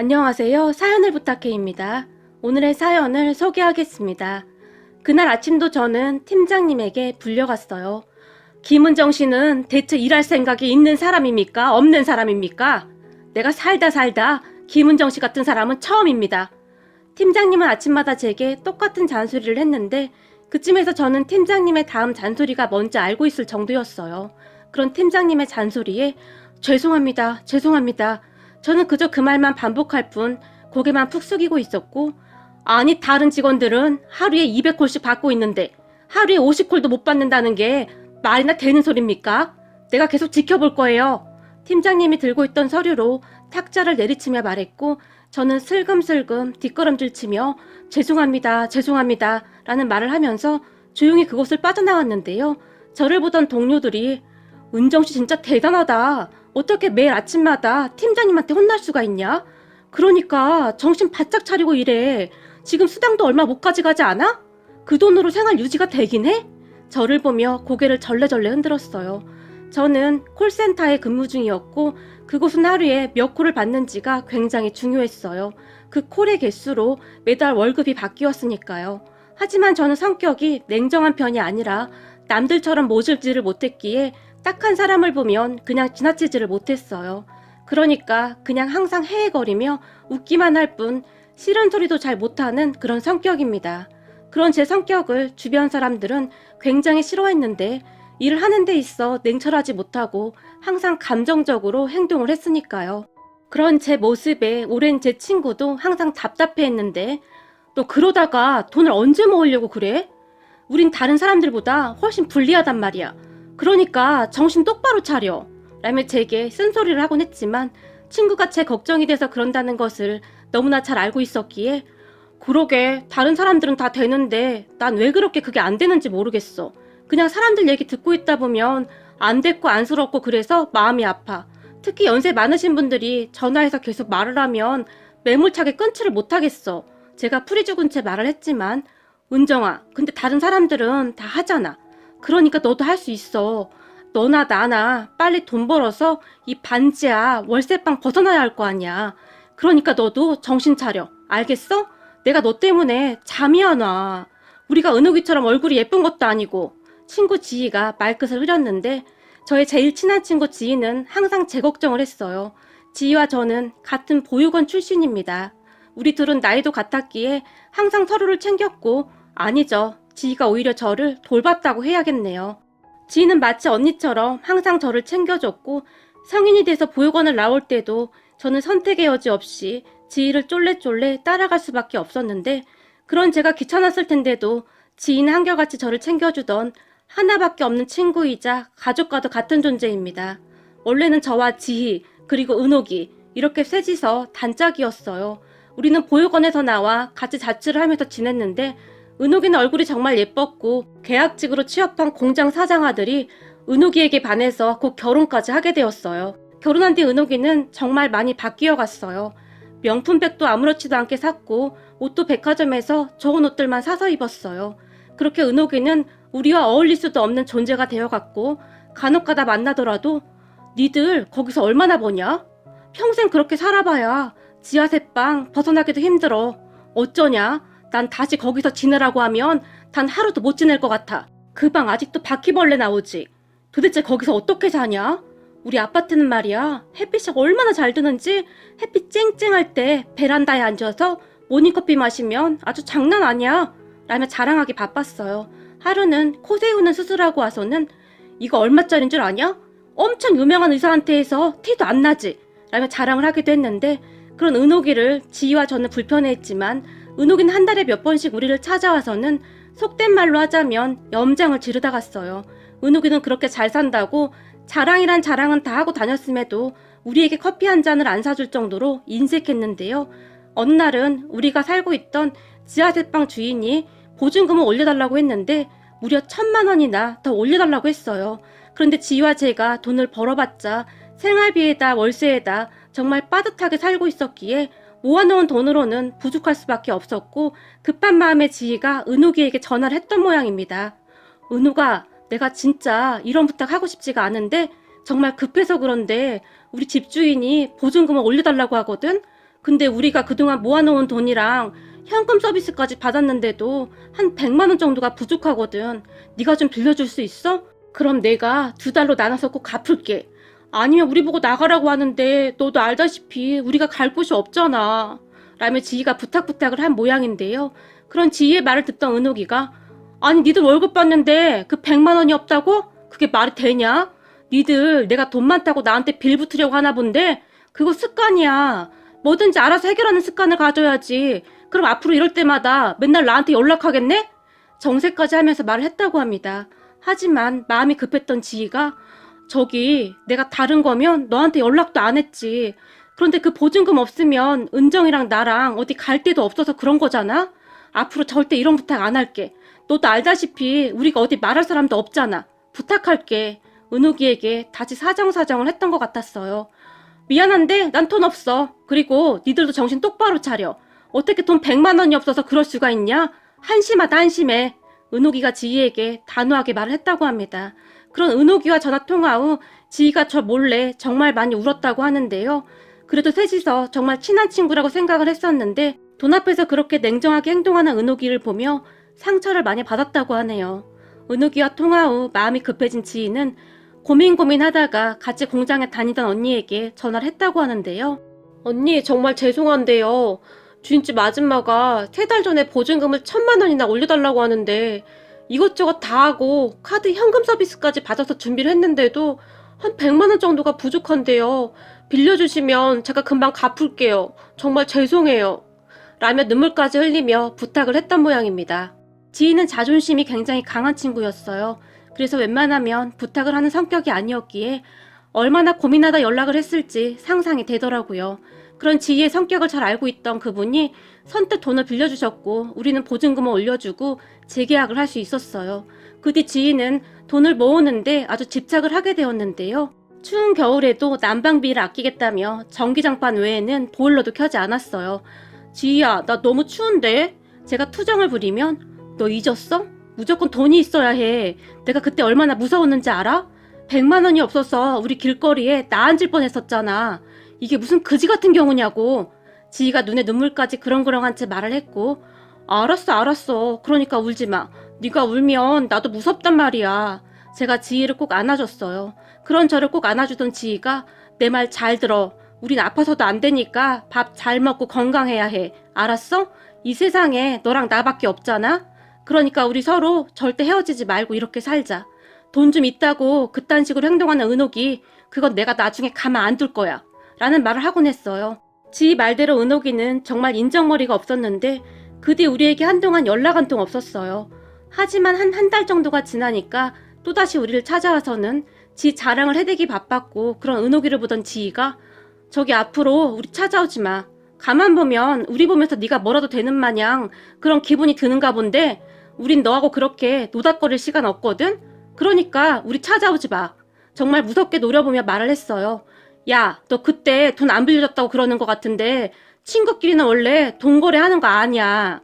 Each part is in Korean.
안녕하세요. 사연을 부탁해입니다. 오늘의 사연을 소개하겠습니다. 그날 아침도 저는 팀장님에게 불려갔어요. 김은정 씨는 대체 일할 생각이 있는 사람입니까? 없는 사람입니까? 내가 살다 김은정 씨 같은 사람은 처음입니다. 팀장님은 아침마다 제게 똑같은 잔소리를 했는데 그쯤에서 저는 팀장님의 다음 잔소리가 뭔지 알고 있을 정도였어요. 그런 팀장님의 잔소리에 죄송합니다. 저는 그저 그 말만 반복할 뿐 고개만 푹 숙이고 있었고, 아니 다른 직원들은 하루에 200콜씩 받고 있는데 하루에 50콜도 못 받는다는 게 말이나 되는 소립니까? 내가 계속 지켜볼 거예요. 팀장님이 들고 있던 서류로 탁자를 내리치며 말했고, 저는 슬금슬금 뒷걸음질 치며 죄송합니다 라는 말을 하면서 조용히 그곳을 빠져나왔는데요. 저를 보던 동료들이 은정씨 진짜 대단하다. 어떻게 매일 아침마다 팀장님한테 혼날 수가 있냐? 그러니까 정신 바짝 차리고 일해. 지금 수당도 얼마 못 가져가지 않아? 그 돈으로 생활 유지가 되긴 해? 저를 보며 고개를 절레절레 흔들었어요. 저는 콜센터에 근무 중이었고 그곳은 하루에 몇 콜을 받는지가 굉장히 중요했어요. 그 콜의 개수로 매달 월급이 바뀌었으니까요. 하지만 저는 성격이 냉정한 편이 아니라 남들처럼 모질지를 못했기에 딱한 사람을 보면 그냥 지나치지를 못했어요. 그러니까 그냥 항상 헤헤거리며 웃기만 할 뿐 싫은 소리도 잘 못하는 그런 성격입니다. 그런 제 성격을 주변 사람들은 굉장히 싫어했는데 일을 하는 데 있어 냉철하지 못하고 항상 감정적으로 행동을 했으니까요. 그런 제 모습에 오랜 제 친구도 항상 답답해했는데 너 그러다가 돈을 언제 모으려고 그래? 우린 다른 사람들보다 훨씬 불리하단 말이야. 그러니까 정신 똑바로 차려 라며 제게 쓴소리를 하곤 했지만 친구가 제 걱정이 돼서 그런다는 것을 너무나 잘 알고 있었기에 그러게 다른 사람들은 다 되는데 난 왜 그렇게 그게 안 되는지 모르겠어. 그냥 사람들 얘기 듣고 있다 보면 안 됐고 안쓰럽고 그래서 마음이 아파. 특히 연세 많으신 분들이 전화해서 계속 말을 하면 매몰차게 끊지를 못하겠어. 제가 풀이 죽은 채 말을 했지만 은정아, 근데 다른 사람들은 다 하잖아. 그러니까 너도 할 수 있어. 너나 나나 빨리 돈 벌어서 이 반지하 월세방 벗어나야 할 거 아니야. 그러니까 너도 정신 차려. 알겠어? 내가 너 때문에 잠이 안 와. 우리가 은옥이처럼 얼굴이 예쁜 것도 아니고. 친구 지희가 말끝을 흐렸는데 저의 제일 친한 친구 지희는 항상 제 걱정을 했어요. 지희와 저는 같은 보육원 출신입니다. 우리 둘은 나이도 같았기에 항상 서로를 챙겼고, 아니죠. 지희가 오히려 저를 돌봤다고 해야겠네요. 지희는 마치 언니처럼 항상 저를 챙겨줬고 성인이 돼서 보육원을 나올 때도 저는 선택의 여지 없이 지희를 쫄래쫄래 따라갈 수밖에 없었는데 그런 제가 귀찮았을 텐데도 지희는 한결같이 저를 챙겨주던 하나밖에 없는 친구이자 가족과도 같은 존재입니다. 원래는 저와 지희 그리고 은옥이 이렇게 셋이서 단짝이었어요. 우리는 보육원에서 나와 같이 자취를 하면서 지냈는데 은옥이는 얼굴이 정말 예뻤고 계약직으로 취업한 공장 사장 아들이 은옥이에게 반해서 곧 결혼까지 하게 되었어요. 결혼한 뒤 은옥이는 정말 많이 바뀌어 갔어요. 명품백도 아무렇지도 않게 샀고 옷도 백화점에서 좋은 옷들만 사서 입었어요. 그렇게 은옥이는 우리와 어울릴 수도 없는 존재가 되어갔고 간혹가다 만나더라도 니들 거기서 얼마나 버냐? 평생 그렇게 살아봐야 지하세방 벗어나기도 힘들어. 어쩌냐? 난 다시 거기서 지내라고 하면 단 하루도 못 지낼 것 같아. 그 방 아직도 바퀴벌레 나오지. 도대체 거기서 어떻게 사냐? 우리 아파트는 말이야. 햇빛이 얼마나 잘 드는지 햇빛 쨍쨍할 때 베란다에 앉아서 모닝커피 마시면 아주 장난 아니야. 라며 자랑하기 바빴어요. 하루는 코 세우는 수술하고 와서는 이거 얼마짜린 줄 아냐? 엄청 유명한 의사한테 해서 티도 안 나지. 라며 자랑을 하기도 했는데 그런 은옥이를 지희와 저는 불편해했지만 은옥이는 한 달에 몇 번씩 우리를 찾아와서는 속된 말로 하자면 염장을 지르다 갔어요. 은옥이는 그렇게 잘 산다고 자랑이란 자랑은 다 하고 다녔음에도 우리에게 커피 한 잔을 안 사줄 정도로 인색했는데요. 어느 날은 우리가 살고 있던 지하세방 주인이 보증금을 올려달라고 했는데 무려 1,000만 원이나 더 올려달라고 했어요. 그런데 지희와 제가 돈을 벌어봤자 생활비에다 월세에다 정말 빠듯하게 살고 있었기에 모아놓은 돈으로는 부족할 수밖에 없었고 급한 마음에 지희가 은옥이에게 전화를 했던 모양입니다. 은옥아, 내가 진짜 이런 부탁 하고 싶지가 않은데 정말 급해서 그런데 우리 집주인이 보증금을 올려달라고 하거든? 근데 우리가 그동안 모아놓은 돈이랑 현금 서비스까지 받았는데도 한 100만 원 정도가 부족하거든. 네가 좀 빌려줄 수 있어? 그럼 내가 2달로 나눠서 꼭 갚을게. 아니면 우리 보고 나가라고 하는데 너도 알다시피 우리가 갈 곳이 없잖아. 라며 지희가 부탁을 한 모양인데요. 그런 지희의 말을 듣던 은옥이가 아니 니들 월급 받는데 그 100만 원이 없다고? 그게 말이 되냐? 니들 내가 돈 많다고 나한테 빌붙으려고 하나 본데 그거 습관이야. 뭐든지 알아서 해결하는 습관을 가져야지. 그럼 앞으로 이럴 때마다 맨날 나한테 연락하겠네? 정색까지 하면서 말을 했다고 합니다. 하지만 마음이 급했던 지희가 저기 내가 다른 거면 너한테 연락도 안 했지. 그런데 그 보증금 없으면 은정이랑 나랑 어디 갈 데도 없어서 그런 거잖아? 앞으로 절대 이런 부탁 안 할게. 너도 알다시피 우리가 어디 말할 사람도 없잖아. 부탁할게. 은옥이에게 다시 사정사정을 했던 것 같았어요. 미안한데 난 돈 없어. 그리고 니들도 정신 똑바로 차려. 어떻게 돈 100만 원이 없어서 그럴 수가 있냐? 한심하다 한심해. 은옥이가 지희에게 단호하게 말을 했다고 합니다. 그런 은옥이와 전화 통화 후 지희가 저 몰래 정말 많이 울었다고 하는데요. 그래도 셋이서 정말 친한 친구라고 생각을 했었는데 돈 앞에서 그렇게 냉정하게 행동하는 은옥이를 보며 상처를 많이 받았다고 하네요. 은옥이와 통화 후 마음이 급해진 지희는 고민하다가 같이 공장에 다니던 언니에게 전화를 했다고 하는데요. 언니 정말 죄송한데요. 주인집 아줌마가 3달 전에 보증금을 1,000만 원이나 올려달라고 하는데 이것저것 다 하고 카드 현금 서비스까지 받아서 준비를 했는데도 한 100만 원 정도가 부족한데요. 빌려주시면 제가 금방 갚을게요. 정말 죄송해요. 라며 눈물까지 흘리며 부탁을 했던 모양입니다. 지희는 자존심이 굉장히 강한 친구였어요. 그래서 웬만하면 부탁을 하는 성격이 아니었기에 얼마나 고민하다 연락을 했을지 상상이 되더라고요. 그런 지희의 성격을 잘 알고 있던 그분이 선뜻 돈을 빌려주셨고 우리는 보증금을 올려주고 재계약을 할 수 있었어요. 그 뒤 지희는 돈을 모으는데 아주 집착을 하게 되었는데요. 추운 겨울에도 난방비를 아끼겠다며 전기장판 외에는 보일러도 켜지 않았어요. 지희야, 나 너무 추운데? 제가 투정을 부리면 너 잊었어? 무조건 돈이 있어야 해. 내가 그때 얼마나 무서웠는지 알아? 100만 원이 없어서 우리 길거리에 나 앉을 뻔했었잖아. 이게 무슨 그지 같은 경우냐고. 지희가 눈에 눈물까지 그렁그렁한 채 말을 했고 알았어. 그러니까 울지 마. 네가 울면 나도 무섭단 말이야. 제가 지희를 꼭 안아줬어요. 그런 저를 꼭 안아주던 지희가 내 말 잘 들어. 우린 아파서도 안 되니까 밥 잘 먹고 건강해야 해. 알았어? 이 세상에 너랑 나밖에 없잖아? 그러니까 우리 서로 절대 헤어지지 말고 이렇게 살자. 돈 좀 있다고 그딴 식으로 행동하는 은옥이 그건 내가 나중에 가만 안 둘 거야. 라는 말을 하곤 했어요. 지희 말대로 은옥이는 정말 인정머리가 없었는데 그 뒤 우리에게 한동안 연락 한 통 없었어요. 하지만 한 달 정도가 지나니까 또다시 우리를 찾아와서는 지 자랑을 해대기 바빴고 그런 은옥이를 보던 지희가 저기 앞으로 우리 찾아오지 마. 가만 보면 우리 보면서 네가 뭐라도 되는 마냥 그런 기분이 드는가 본데 우린 너하고 그렇게 노닥거릴 시간 없거든? 그러니까 우리 찾아오지 마. 정말 무섭게 노려보며 말을 했어요. 야, 너 그때 돈 안 빌려줬다고 그러는 것 같은데 친구끼리는 원래 돈 거래하는 거 아니야.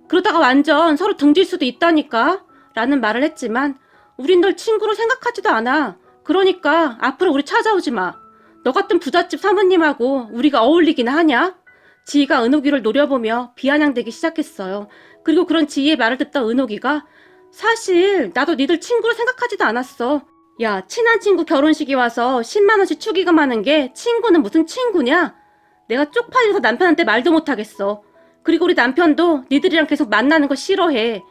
그러다가 완전 서로 등질 수도 있다니까? 라는 말을 했지만 우린 널 친구로 생각하지도 않아. 그러니까 앞으로 우리 찾아오지 마. 너 같은 부잣집 사모님하고 우리가 어울리기나 하냐? 지희가 은옥이를 노려보며 비아냥대기 시작했어요. 그리고 그런 지희의 말을 듣던 은옥이가 사실 나도 니들 친구로 생각하지도 않았어. 야, 친한 친구 결혼식에 와서 10만 원씩 축의금하는 게 친구는 무슨 친구냐? 내가 쪽팔려서 남편한테 말도 못하겠어. 그리고 우리 남편도 니들이랑 계속 만나는 거 싫어해.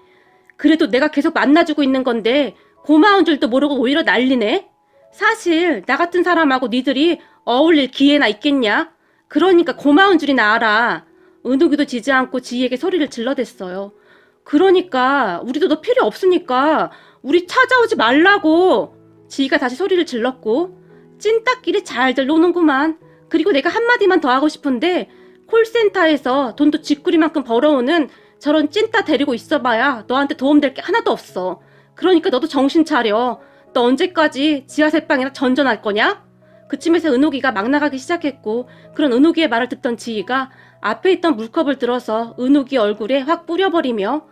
그래도 내가 계속 만나주고 있는 건데 고마운 줄도 모르고 오히려 난리네. 사실 나 같은 사람하고 니들이 어울릴 기회나 있겠냐? 그러니까 고마운 줄이나 알아. 은옥이도 지지 않고 지희에게 소리를 질러댔어요. 그러니까 우리도 너 필요 없으니까 우리 찾아오지 말라고. 지희가 다시 소리를 질렀고 찐따끼리 잘들 노는구만. 그리고 내가 한마디만 더 하고 싶은데 콜센터에서 돈도 쥐꾸리만큼 벌어오는 저런 찐따 데리고 있어봐야 너한테 도움될 게 하나도 없어. 그러니까 너도 정신 차려. 너 언제까지 지하세빵이나 전전할 거냐? 그쯤에서 은옥이가 막 나가기 시작했고 그런 은옥이의 말을 듣던 지희가 앞에 있던 물컵을 들어서 은옥이 얼굴에 확 뿌려버리며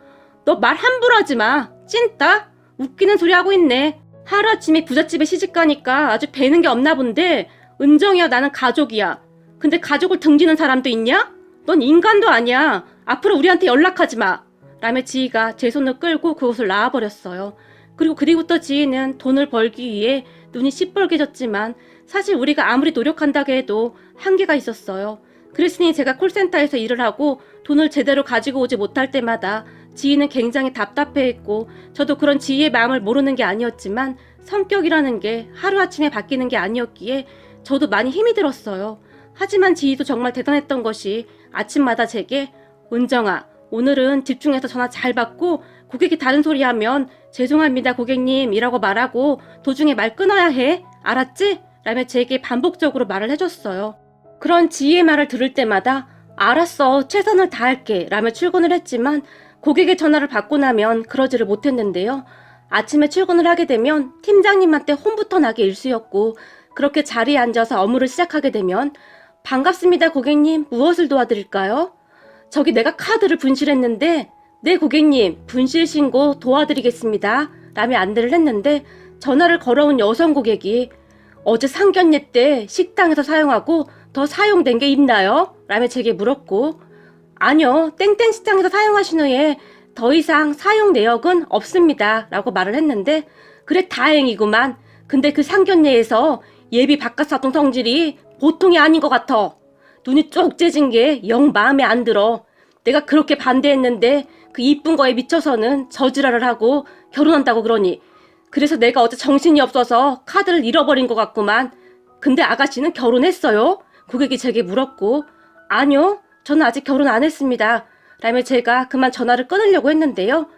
너 말 함부로 하지 마. 찐따? 웃기는 소리 하고 있네. 하루아침에 부잣집에 시집가니까 아주 배는 게 없나 본데 은정이야 나는 가족이야. 근데 가족을 등지는 사람도 있냐? 넌 인간도 아니야. 앞으로 우리한테 연락하지 마. 라며 지희가 제 손을 끌고 그곳을 나와버렸어요. 그리고 그리고부터 지희는 돈을 벌기 위해 눈이 시뻘개졌지만 사실 우리가 아무리 노력한다고 해도 한계가 있었어요. 그랬으니 제가 콜센터에서 일을 하고 돈을 제대로 가지고 오지 못할 때마다 지희는 굉장히 답답해했고 저도 그런 지희의 마음을 모르는 게 아니었지만 성격이라는 게 하루아침에 바뀌는 게 아니었기에 저도 많이 힘이 들었어요. 하지만 지희도 정말 대단했던 것이 아침마다 제게 은정아, 오늘은 집중해서 전화 잘 받고 고객이 다른 소리 하면 죄송합니다 고객님 이라고 말하고 도중에 말 끊어야 해. 알았지? 라며 제게 반복적으로 말을 해줬어요. 그런 지희의 말을 들을 때마다 알았어 최선을 다할게 라며 출근을 했지만 고객의 전화를 받고 나면 그러지를 못했는데요. 아침에 출근을 하게 되면 팀장님한테 혼부터 나게 일쑤였고 그렇게 자리에 앉아서 업무를 시작하게 되면 반갑습니다 고객님 무엇을 도와드릴까요? 저기 내가 카드를 분실했는데 네 고객님 분실 신고 도와드리겠습니다 라며 안내를 했는데 전화를 걸어온 여성 고객이 어제 상견례 때 식당에서 사용하고 더 사용된 게 있나요? 라며 제게 물었고 아니요 땡땡 식당에서 사용하신 후에 더 이상 사용 내역은 없습니다 라고 말을 했는데 그래 다행이구만. 근데 그 상견례에서 예비 바깥사통 성질이 보통이 아닌 것 같아. 눈이 쪽 째진 게 영 마음에 안 들어. 내가 그렇게 반대했는데 그 이쁜 거에 미쳐서는 저지랄을 하고 결혼한다고 그러니 그래서 내가 어제 정신이 없어서 카드를 잃어버린 것 같구만. 근데 아가씨는 결혼했어요? 고객이 제게 물었고 아니요 저는 아직 결혼 안 했습니다 라며 제가 그만 전화를 끊으려고 했는데요.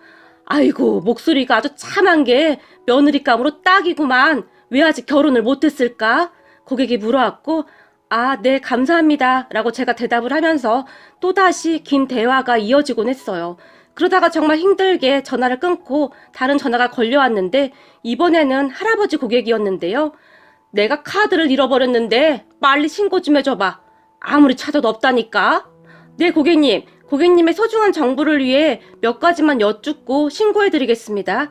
아이고 목소리가 아주 참한 게 며느리감으로 딱이구만. 왜 아직 결혼을 못했을까? 고객이 물어왔고 아, 네 감사합니다 라고 제가 대답을 하면서 또다시 긴 대화가 이어지곤 했어요. 그러다가 정말 힘들게 전화를 끊고 다른 전화가 걸려왔는데 이번에는 할아버지 고객이었는데요. 내가 카드를 잃어버렸는데 빨리 신고 좀 해줘봐. 아무리 찾아도 없다니까. 네 고객님, 고객님의 소중한 정보를 위해 몇 가지만 여쭙고 신고해드리겠습니다.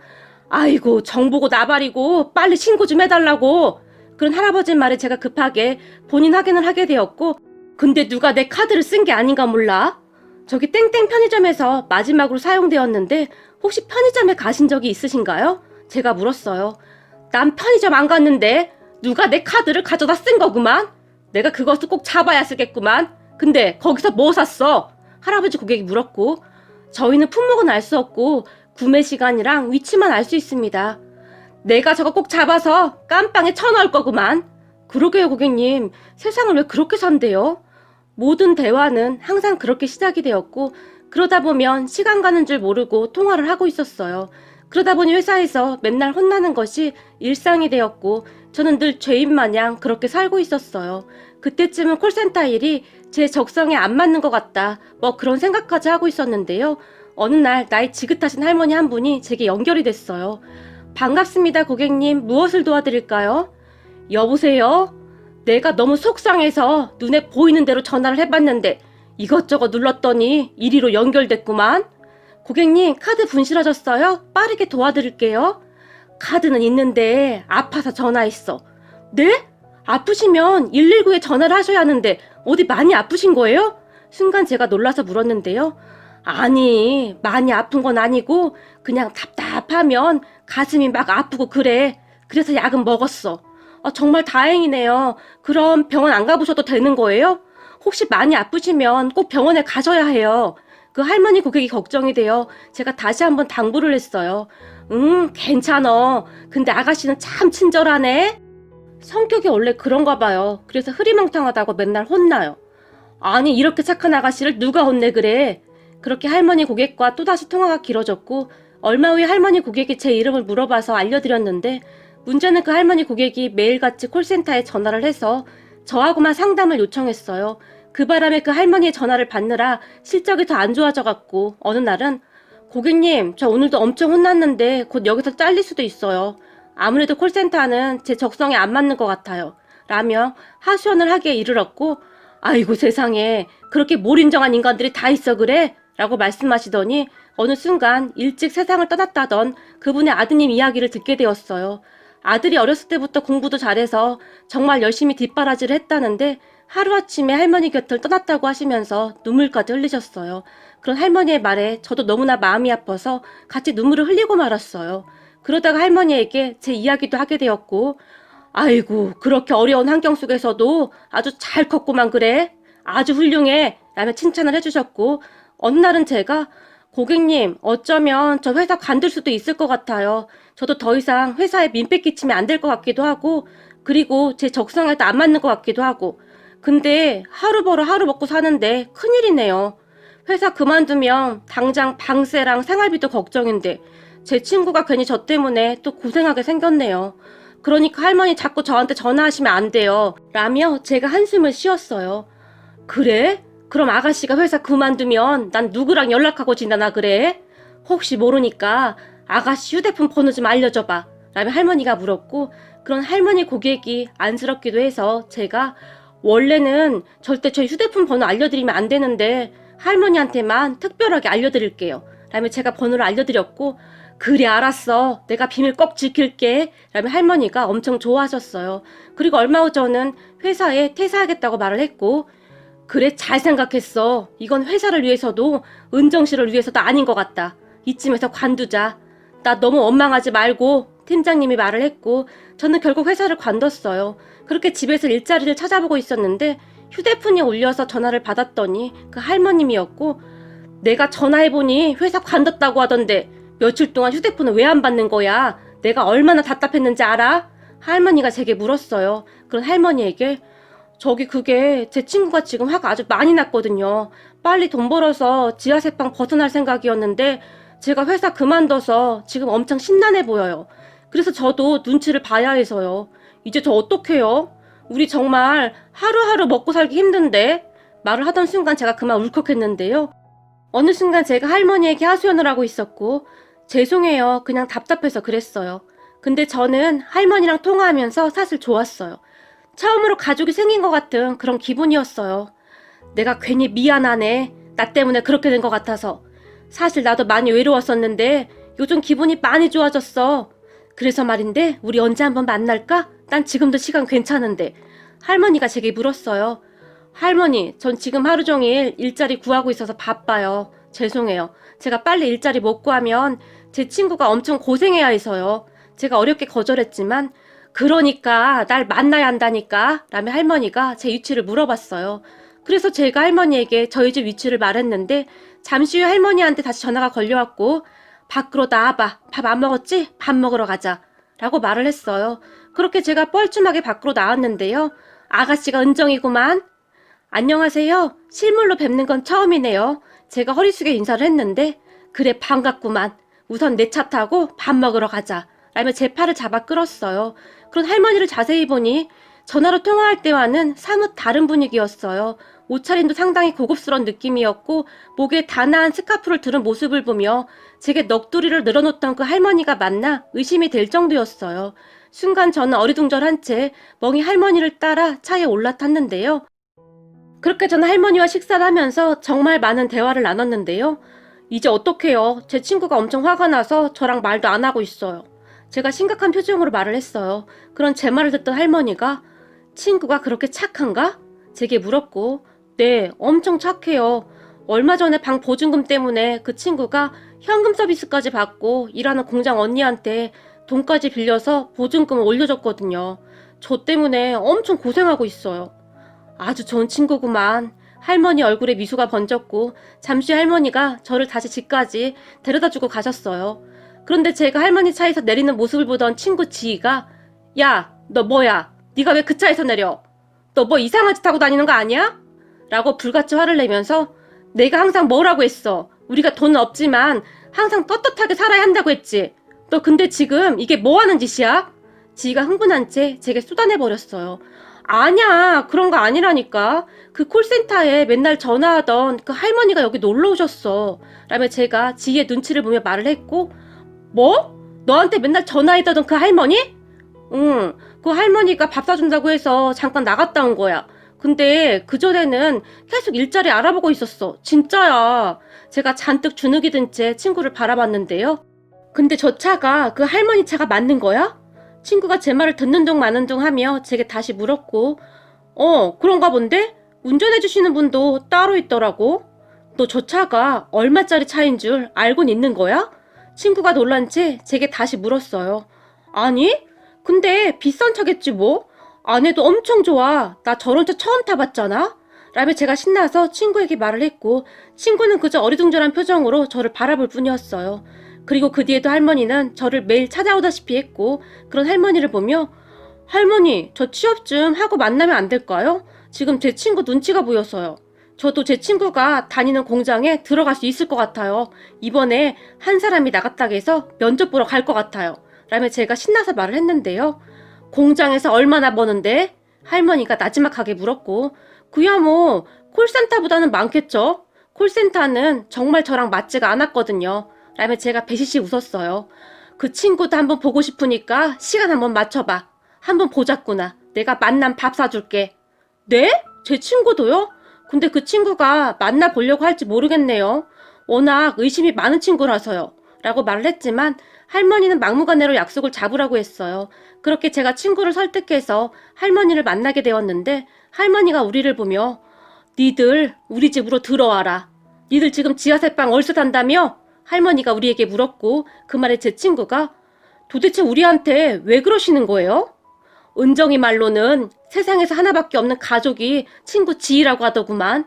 아이고 정보고 나발이고 빨리 신고 좀 해달라고. 그런 할아버지 말에 제가 급하게 본인 확인을 하게 되었고 근데 누가 내 카드를 쓴 게 아닌가 몰라? 저기 땡땡 편의점에서 마지막으로 사용되었는데 혹시 편의점에 가신 적이 있으신가요? 제가 물었어요. 난 편의점 안 갔는데 누가 내 카드를 가져다 쓴 거구만. 내가 그것을 꼭 잡아야 쓰겠구만. 근데 거기서 뭐 샀어? 할아버지 고객이 물었고 저희는 품목은 알 수 없고 구매 시간이랑 위치만 알 수 있습니다. 내가 저거 꼭 잡아서 깜빵에 쳐넣을 거구만. 그러게요 고객님. 세상을 왜 그렇게 산대요? 모든 대화는 항상 그렇게 시작이 되었고 그러다 보면 시간 가는 줄 모르고 통화를 하고 있었어요. 그러다 보니 회사에서 맨날 혼나는 것이 일상이 되었고 저는 늘 죄인 마냥 그렇게 살고 있었어요. 그때쯤은 콜센터 일이 제 적성에 안 맞는 것 같다. 뭐 그런 생각까지 하고 있었는데요. 어느 날 나이 지긋하신 할머니 한 분이 제게 연결이 됐어요. 반갑습니다 고객님. 무엇을 도와드릴까요? 여보세요? 내가 너무 속상해서 눈에 보이는 대로 전화를 해봤는데 이것저것 눌렀더니 이리로 연결됐구만. 고객님 카드 분실하셨어요? 빠르게 도와드릴게요. 카드는 있는데 아파서 전화했어. 네? 아프시면 119에 전화를 하셔야 하는데 어디 많이 아프신 거예요? 순간 제가 놀라서 물었는데요. 아니 많이 아픈 건 아니고 그냥 답답하면 가슴이 막 아프고 그래. 그래서 약은 먹었어. 정말 다행이네요. 그럼 병원 안 가보셔도 되는 거예요? 혹시 많이 아프시면 꼭 병원에 가셔야 해요. 그 할머니 고객이 걱정이 돼요. 제가 다시 한번 당부를 했어요. 괜찮어. 근데 아가씨는 참 친절하네. 성격이 원래 그런가 봐요. 그래서 흐리멍텅하다고 맨날 혼나요. 아니 이렇게 착한 아가씨를 누가 혼내 그래. 그렇게 할머니 고객과 또다시 통화가 길어졌고 얼마 후에 할머니 고객이 제 이름을 물어봐서 알려드렸는데 문제는 그 할머니 고객이 매일같이 콜센터에 전화를 해서 저하고만 상담을 요청했어요. 그 바람에 그 할머니의 전화를 받느라 실적이 더 안 좋아져갖고 어느 날은 고객님 저 오늘도 엄청 혼났는데 곧 여기서 잘릴 수도 있어요. 아무래도 콜센터는 제 적성에 안 맞는 것 같아요. 라며 하소연을 하기에 이르렀고 아이고 세상에 그렇게 몰인정한 인간들이 다 있어 그래? 라고 말씀하시더니 어느 순간 일찍 세상을 떠났다던 그분의 아드님 이야기를 듣게 되었어요. 아들이 어렸을 때부터 공부도 잘해서 정말 열심히 뒷바라지를 했다는데 하루아침에 할머니 곁을 떠났다고 하시면서 눈물까지 흘리셨어요. 그런 할머니의 말에 저도 너무나 마음이 아파서 같이 눈물을 흘리고 말았어요. 그러다가 할머니에게 제 이야기도 하게 되었고, 아이고, 그렇게 어려운 환경 속에서도 아주 잘 컸구만 그래. 아주 훌륭해. 라며 칭찬을 해주셨고, 어느 날은 제가 고객님, 어쩌면 저 회사 관둘 수도 있을 것 같아요. 저도 더 이상 회사에 민폐 끼치면 안 될 것 같기도 하고, 그리고 제 적성에도 안 맞는 것 같기도 하고, 근데 하루 벌어 하루 먹고 사는데 큰일이네요. 회사 그만두면 당장 방세랑 생활비도 걱정인데 제 친구가 괜히 저 때문에 또 고생하게 생겼네요. 그러니까 할머니 자꾸 저한테 전화하시면 안 돼요. 라며 제가 한숨을 쉬었어요. 그래? 그럼 아가씨가 회사 그만두면 난 누구랑 연락하고 지내나 그래? 혹시 모르니까 아가씨 휴대폰 번호 좀 알려줘봐. 라며 할머니가 물었고, 그런 할머니 고객이 안쓰럽기도 해서 제가 원래는 절대 제 휴대폰 번호 알려드리면 안 되는데 할머니한테만 특별하게 알려드릴게요. 라며 제가 번호를 알려드렸고, 그래 알았어. 내가 비밀 꼭 지킬게. 라며 할머니가 엄청 좋아하셨어요. 그리고 얼마 후 저는 회사에 퇴사하겠다고 말을 했고, 그래 잘 생각했어. 이건 회사를 위해서도 은정씨를 위해서도 아닌 것 같다. 이쯤에서 관두자. 나 너무 원망하지 말고. 팀장님이 말을 했고 저는 결국 회사를 관뒀어요. 그렇게 집에서 일자리를 찾아보고 있었는데 휴대폰이 울려서 전화를 받았더니 그 할머님이었고, 내가 전화해보니 회사 관뒀다고 하던데 며칠 동안 휴대폰을 왜 안 받는 거야? 내가 얼마나 답답했는지 알아? 할머니가 제게 물었어요. 그런 할머니에게 저기 그게 제 친구가 지금 화가 아주 많이 났거든요. 빨리 돈 벌어서 지하세방 벗어날 생각이었는데 제가 회사 그만둬서 지금 엄청 심란해 보여요. 그래서 저도 눈치를 봐야 해서요. 이제 저 어떡해요? 우리 정말 하루하루 먹고 살기 힘든데? 말을 하던 순간 제가 그만 울컥했는데요. 어느 순간 제가 할머니에게 하소연을 하고 있었고, 죄송해요. 그냥 답답해서 그랬어요. 근데 저는 할머니랑 통화하면서 사실 좋았어요. 처음으로 가족이 생긴 것 같은 그런 기분이었어요. 내가 괜히 미안하네. 나 때문에 그렇게 된 것 같아서. 사실 나도 많이 외로웠었는데 요즘 기분이 많이 좋아졌어. 그래서 말인데 우리 언제 한번 만날까? 난 지금도 시간 괜찮은데. 할머니가 제게 물었어요. 할머니, 전 지금 하루 종일 일자리 구하고 있어서 바빠요. 죄송해요. 제가 빨리 일자리 못 구하면 제 친구가 엄청 고생해야 해서요. 제가 어렵게 거절했지만, 그러니까 날 만나야 한다니까 라며 할머니가 제 위치를 물어봤어요. 그래서 제가 할머니에게 저희 집 위치를 말했는데 잠시 후 할머니한테 다시 전화가 걸려왔고, 밖으로 나와봐. 밥 안 먹었지? 밥 먹으러 가자. 라고 말을 했어요. 그렇게 제가 뻘쭘하게 밖으로 나왔는데요. 아가씨가 은정이구만. 안녕하세요. 실물로 뵙는 건 처음이네요. 제가 허리 숙여 인사를 했는데, 그래 반갑구만. 우선 내 차 타고 밥 먹으러 가자. 라며 제 팔을 잡아 끌었어요. 그런 할머니를 자세히 보니 전화로 통화할 때와는 사뭇 다른 분위기였어요. 옷차림도 상당히 고급스러운 느낌이었고 목에 단아한 스카프를 두른 모습을 보며 제게 넋두리를 늘어놓던 그 할머니가 맞나 의심이 될 정도였어요. 순간 저는 어리둥절한 채 멍이 할머니를 따라 차에 올라탔는데요. 그렇게 저는 할머니와 식사를 하면서 정말 많은 대화를 나눴는데요. 이제 어떡해요. 제 친구가 엄청 화가 나서 저랑 말도 안 하고 있어요. 제가 심각한 표정으로 말을 했어요. 그런 제 말을 듣던 할머니가 친구가 그렇게 착한가? 제게 물었고, 네, 엄청 착해요. 얼마 전에 방 보증금 때문에 그 친구가 현금 서비스까지 받고 일하는 공장 언니한테 돈까지 빌려서 보증금을 올려줬거든요. 저 때문에 엄청 고생하고 있어요. 아주 좋은 친구구만. 할머니 얼굴에 미소가 번졌고 잠시 할머니가 저를 다시 집까지 데려다주고 가셨어요. 그런데 제가 할머니 차에서 내리는 모습을 보던 친구 지희가 야, 너 뭐야? 네가 왜 그 차에서 내려? 너 뭐 이상한 짓 하고 다니는 거 아니야? 라고 불같이 화를 내면서 내가 항상 뭐라고 했어? 우리가 돈은 없지만 항상 떳떳하게 살아야 한다고 했지. 너 근데 지금 이게 뭐 하는 짓이야? 지희가 흥분한 채 제게 쏟아내버렸어요. 아니야, 그런 거 아니라니까. 그 콜센터에 맨날 전화하던 그 할머니가 여기 놀러 오셨어. 라며 제가 지희의 눈치를 보며 말을 했고, 뭐? 너한테 맨날 전화했다던 그 할머니? 응, 그 할머니가 밥 사준다고 해서 잠깐 나갔다 온 거야. 근데 그전에는 계속 일자리 알아보고 있었어. 진짜야. 제가 잔뜩 주눅이 든 채 친구를 바라봤는데요. 근데 저 차가 그 할머니 차가 맞는 거야? 친구가 제 말을 듣는 둥 마는 둥 하며 제게 다시 물었고, 그런가 본데? 운전해주시는 분도 따로 있더라고. 너 저 차가 얼마짜리 차인 줄 알고는 있는 거야? 친구가 놀란 채 제게 다시 물었어요. 아니? 근데 비싼 차겠지 뭐? 아내도 엄청 좋아. 나 저런 차 처음 타봤잖아? 라며 제가 신나서 친구에게 말을 했고 친구는 그저 어리둥절한 표정으로 저를 바라볼 뿐이었어요. 그리고 그 뒤에도 할머니는 저를 매일 찾아오다시피 했고 그런 할머니를 보며 할머니, 저 취업 좀 하고 만나면 안 될까요? 지금 제 친구 눈치가 보여서요. 저도 제 친구가 다니는 공장에 들어갈 수 있을 것 같아요. 이번에 한 사람이 나갔다고 해서 면접 보러 갈 것 같아요. 라며 제가 신나서 말을 했는데요. 공장에서 얼마나 버는데? 할머니가 나지막하게 물었고 그야 뭐 콜센터보다는 많겠죠? 콜센터는 정말 저랑 맞지가 않았거든요. 라며 제가 배시시 웃었어요. 그 친구도 한번 보고 싶으니까 시간 한번 맞춰봐. 한번 보자꾸나. 내가 만남 밥 사줄게. 네? 제 친구도요? 근데 그 친구가 만나보려고 할지 모르겠네요. 워낙 의심이 많은 친구라서요. 라고 말을 했지만 할머니는 막무가내로 약속을 잡으라고 했어요. 그렇게 제가 친구를 설득해서 할머니를 만나게 되었는데 할머니가 우리를 보며 니들 우리 집으로 들어와라. 니들 지금 지하세방 얼슷한다며? 할머니가 우리에게 물었고 그 말에 제 친구가 도대체 우리한테 왜 그러시는 거예요? 은정이 말로는 세상에서 하나밖에 없는 가족이 친구 지희라고 하더구만.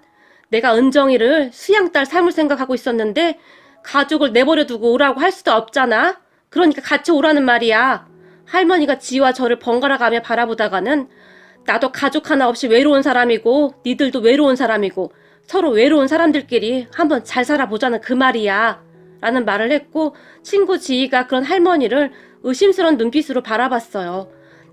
내가 은정이를 수양딸 삼을 생각하고 있었는데 가족을 내버려 두고 오라고 할 수도 없잖아. 그러니까 같이 오라는 말이야. 할머니가 지희와 저를 번갈아 가며 바라보다가는 나도 가족 하나 없이 외로운 사람이고 니들도 외로운 사람이고 서로 외로운 사람들끼리 한번 잘 살아보자는 그 말이야. 라는 말을 했고 친구 지희가 그런 할머니를 의심스러운 눈빛으로 바라봤어요.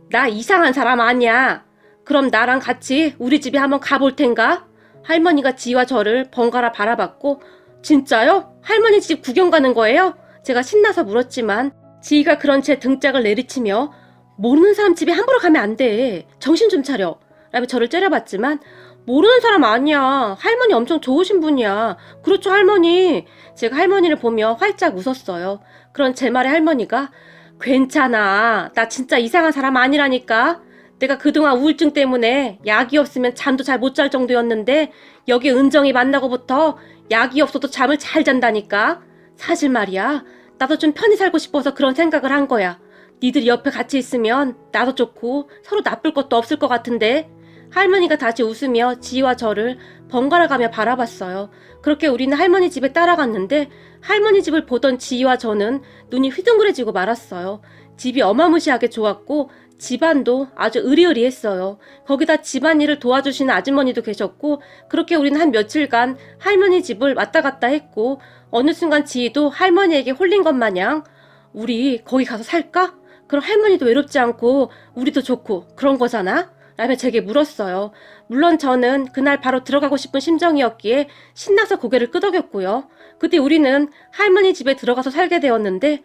나 이상한 사람 아니야. 그럼 나랑 같이 우리 집에 한번 가볼 텐가? 할머니가 지희와 저를 번갈아 바라봤고 진짜요? 할머니 집 구경 가는 거예요? 제가 신나서 물었지만 지희가 그런 제 등짝을 내리치며 모르는 사람 집에 함부로 가면 안 돼. 정신 좀 차려. 라며 저를 째려봤지만 모르는 사람 아니야. 할머니 엄청 좋으신 분이야. 그렇죠 할머니. 제가 할머니를 보며 활짝 웃었어요. 그런 제 말에 할머니가 괜찮아. 나 진짜 이상한 사람 아니라니까. 내가 그동안 우울증 때문에 약이 없으면 잠도 잘 못 잘 정도였는데 여기 은정이 만나고부터 약이 없어도 잠을 잘 잔다니까. 사실 말이야. 나도 좀 편히 살고 싶어서 그런 생각을 한 거야. 니들이 옆에 같이 있으면 나도 좋고 서로 나쁠 것도 없을 것 같은데. 할머니가 다시 웃으며 지희와 저를 번갈아 가며 바라봤어요. 그렇게 우리는 할머니 집에 따라갔는데 할머니 집을 보던 지희와 저는 눈이 휘둥그레지고 말았어요. 집이 어마무시하게 좋았고 집안도 아주 으리으리했어요. 거기다 집안일을 도와주시는 아주머니도 계셨고 그렇게 우리는 한 며칠간 할머니 집을 왔다 갔다 했고 어느 순간 지희도 할머니에게 홀린 것 마냥 우리 거기 가서 살까? 그럼 할머니도 외롭지 않고 우리도 좋고 그런 거잖아? 라며 제게 물었어요. 물론 저는 그날 바로 들어가고 싶은 심정이었기에 신나서 고개를 끄덕였고요. 그때 우리는 할머니 집에 들어가서 살게 되었는데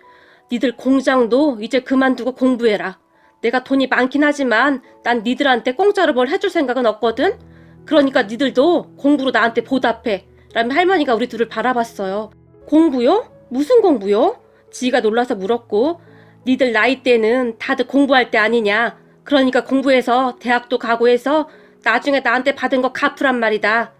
니들 공장도 이제 그만두고 공부해라. 내가 돈이 많긴 하지만 난 니들한테 공짜로 뭘 해줄 생각은 없거든? 그러니까 니들도 공부로 나한테 보답해. 라며 할머니가 우리 둘을 바라봤어요. 공부요? 무슨 공부요? 지희가 놀라서 물었고 니들 나이 때는 다들 공부할 때 아니냐. 그러니까 공부해서 대학도 가고 해서 나중에 나한테 받은 거 갚으란 말이다.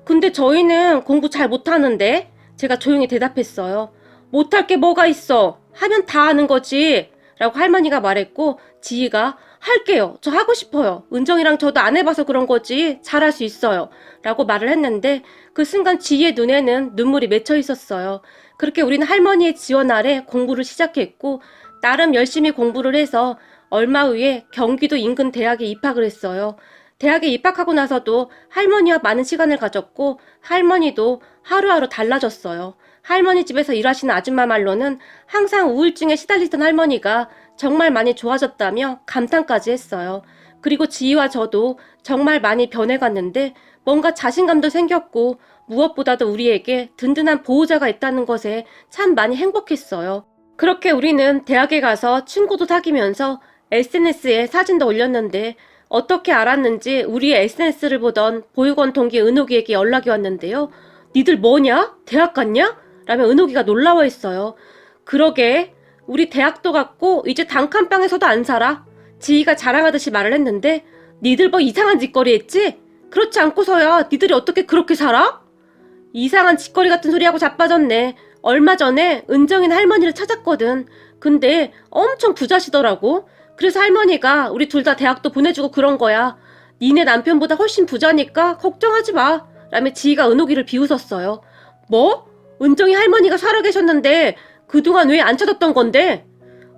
근데 저희는 공부 잘 못하는데? 제가 조용히 대답했어요. 못할 게 뭐가 있어. 하면 다 하는 거지. 라고 할머니가 말했고 지희가 할게요. 저 하고 싶어요. 은정이랑 저도 안 해봐서 그런 거지. 잘할 수 있어요. 라고 말을 했는데 그 순간 지희의 눈에는 눈물이 맺혀 있었어요. 그렇게 우리는 할머니의 지원 아래 공부를 시작했고 나름 열심히 공부를 해서 얼마 후에 경기도 인근 대학에 입학을 했어요. 대학에 입학하고 나서도 할머니와 많은 시간을 가졌고 할머니도 하루하루 달라졌어요. 할머니 집에서 일하시는 아줌마 말로는 항상 우울증에 시달리던 할머니가 정말 많이 좋아졌다며 감탄까지 했어요. 그리고 지희와 저도 정말 많이 변해갔는데 뭔가 자신감도 생겼고 무엇보다도 우리에게 든든한 보호자가 있다는 것에 참 많이 행복했어요. 그렇게 우리는 대학에 가서 친구도 사귀면서 SNS에 사진도 올렸는데 어떻게 알았는지 우리의 SNS를 보던 보육원 동기 은옥이에게 연락이 왔는데요. 니들 뭐냐? 대학 갔냐? 라며 은옥이가 놀라워했어요. 그러게 우리 대학도 갔고 이제 단칸방에서도 안 살아. 지희가 자랑하듯이 말을 했는데 니들 뭐 이상한 짓거리 했지? 그렇지 않고서야 니들이 어떻게 그렇게 살아? 이상한 짓거리 같은 소리하고 자빠졌네. 얼마 전에 은정이는 할머니를 찾았거든. 근데 엄청 부자시더라고. 그래서 할머니가 우리 둘 다 대학도 보내주고 그런 거야. 니네 남편보다 훨씬 부자니까 걱정하지 마. 라며 지희가 은옥이를 비웃었어요. 뭐? 은정이 할머니가 살아계셨는데 그동안 왜 안 찾았던 건데?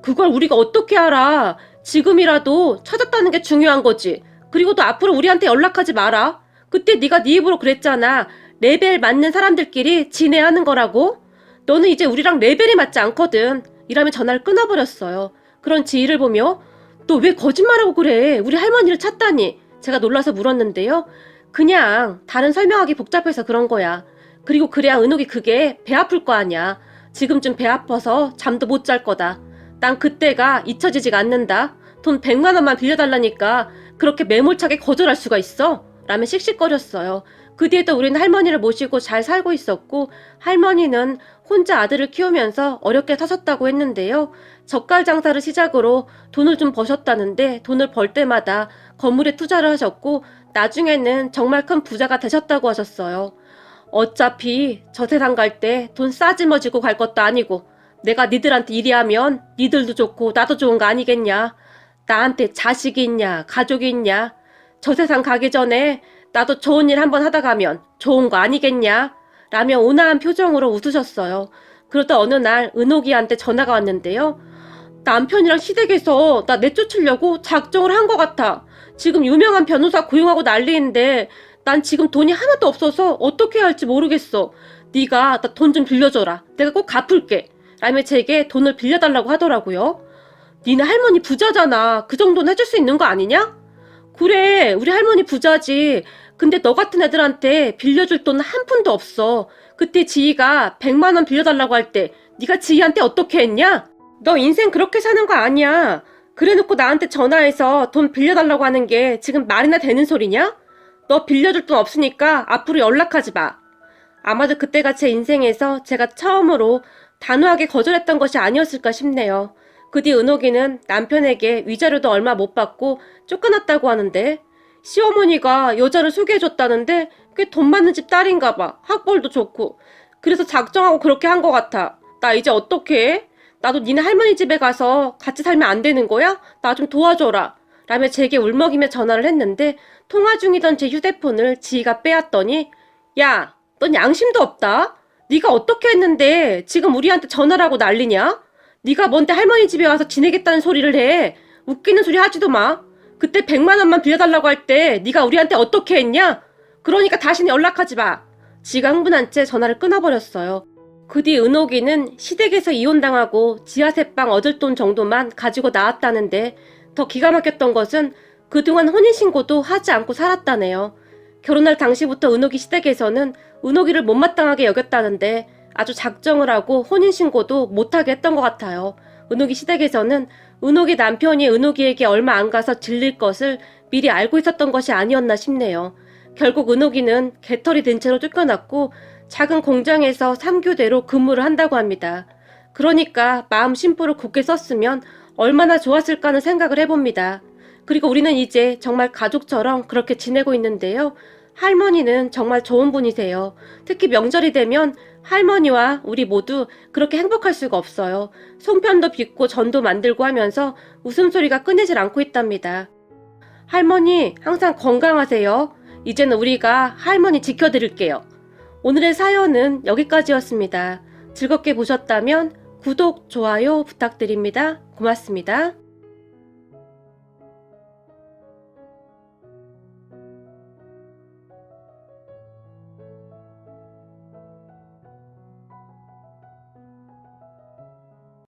그걸 우리가 어떻게 알아? 지금이라도 찾았다는 게 중요한 거지. 그리고 또 앞으로 우리한테 연락하지 마라. 그때 네가 네 입으로 그랬잖아. 레벨 맞는 사람들끼리 지내하는 거라고. 너는 이제 우리랑 레벨이 맞지 않거든. 이라며 전화를 끊어버렸어요. 그런 지희를 보며 너 왜 거짓말하고 그래? 우리 할머니를 찾다니. 제가 놀라서 물었는데요. 그냥 다른 설명하기 복잡해서 그런 거야. 그리고 그래야 은옥이 그게 배 아플 거 아니야. 지금쯤 배 아파서 잠도 못 잘 거다. 난 그때가 잊혀지지가 않는다. 돈 100만 원만 빌려달라니까 그렇게 매몰차게 거절할 수가 있어? 라며 씩씩거렸어요. 그 뒤에도 우리는 할머니를 모시고 잘 살고 있었고 할머니는 혼자 아들을 키우면서 어렵게 사셨다고 했는데요. 젓갈 장사를 시작으로 돈을 좀 버셨다는데 돈을 벌 때마다 건물에 투자를 하셨고 나중에는 정말 큰 부자가 되셨다고 하셨어요. 어차피 저 세상 갈 때 돈 싸지머지고 갈 것도 아니고 내가 니들한테 이리하면 니들도 좋고 나도 좋은 거 아니겠냐. 나한테 자식이 있냐 가족이 있냐. 저 세상 가기 전에 나도 좋은 일 한번 하다 가면 좋은 거 아니겠냐. 라며 온화한 표정으로 웃으셨어요. 그러다 어느 날 은옥이한테 전화가 왔는데요. 남편이랑 시댁에서 나 내쫓으려고 작정을 한 것 같아. 지금 유명한 변호사 고용하고 난리인데 난 지금 돈이 하나도 없어서 어떻게 해야 할지 모르겠어. 네가 나 돈 좀 빌려줘라. 내가 꼭 갚을게. 라며 제게 돈을 빌려달라고 하더라고요. 니네 할머니 부자잖아. 그 정도는 해줄 수 있는 거 아니냐? 그래, 우리 할머니 부자지. 근데 너 같은 애들한테 빌려줄 돈은 한 푼도 없어. 그때 지희가 100만 원 빌려달라고 할 때 네가 지희한테 어떻게 했냐? 너 인생 그렇게 사는 거 아니야. 그래놓고 나한테 전화해서 돈 빌려달라고 하는 게 지금 말이나 되는 소리냐? 너 빌려줄 돈 없으니까 앞으로 연락하지 마. 아마도 그때가 제 인생에서 제가 처음으로 단호하게 거절했던 것이 아니었을까 싶네요. 그 뒤 은옥이는 남편에게 위자료도 얼마 못 받고 쫓겨났다고 하는데 시어머니가 여자를 소개해줬다는데 꽤 돈 많은 집 딸인가 봐. 학벌도 좋고. 그래서 작정하고 그렇게 한 것 같아. 나 이제 어떻게 해? 나도 니네 할머니 집에 가서 같이 살면 안 되는 거야? 나 좀 도와줘라. 라며 제게 울먹이며 전화를 했는데 통화 중이던 제 휴대폰을 지희가 빼앗더니 야, 넌 양심도 없다. 네가 어떻게 했는데 지금 우리한테 전화를 하고 난리냐? 네가 뭔데 할머니 집에 와서 지내겠다는 소리를 해. 웃기는 소리 하지도 마. 그때 100만 원만 빌려달라고 할 때 네가 우리한테 어떻게 했냐? 그러니까 다시는 연락하지 마. 지가 흥분한 채 전화를 끊어버렸어요. 그 뒤 은옥이는 시댁에서 이혼당하고 지하세방 얻을 돈 정도만 가지고 나왔다는데 더 기가 막혔던 것은 그동안 혼인신고도 하지 않고 살았다네요. 결혼할 당시부터 은옥이 시댁에서는 은옥이를 못마땅하게 여겼다는데 아주 작정을 하고 혼인신고도 못하게 했던 것 같아요. 은옥이 시댁에서는 은옥이 남편이 은옥이에게 얼마 안 가서 질릴 것을 미리 알고 있었던 것이 아니었나 싶네요. 결국 은옥이는 개털이 된 채로 쫓겨났고 작은 공장에서 3교대로 근무를 한다고 합니다. 그러니까 마음 심보를 굳게 썼으면 얼마나 좋았을까 하는 생각을 해봅니다. 그리고 우리는 이제 정말 가족처럼 그렇게 지내고 있는데요. 할머니는 정말 좋은 분이세요. 특히 명절이 되면 할머니와 우리 모두 그렇게 행복할 수가 없어요. 송편도 빚고 전도 만들고 하면서 웃음소리가 끊이질 않고 있답니다. 할머니 항상 건강하세요. 이제는 우리가 할머니 지켜드릴게요. 오늘의 사연은 여기까지였습니다. 즐겁게 보셨다면 구독, 좋아요 부탁드립니다. 고맙습니다.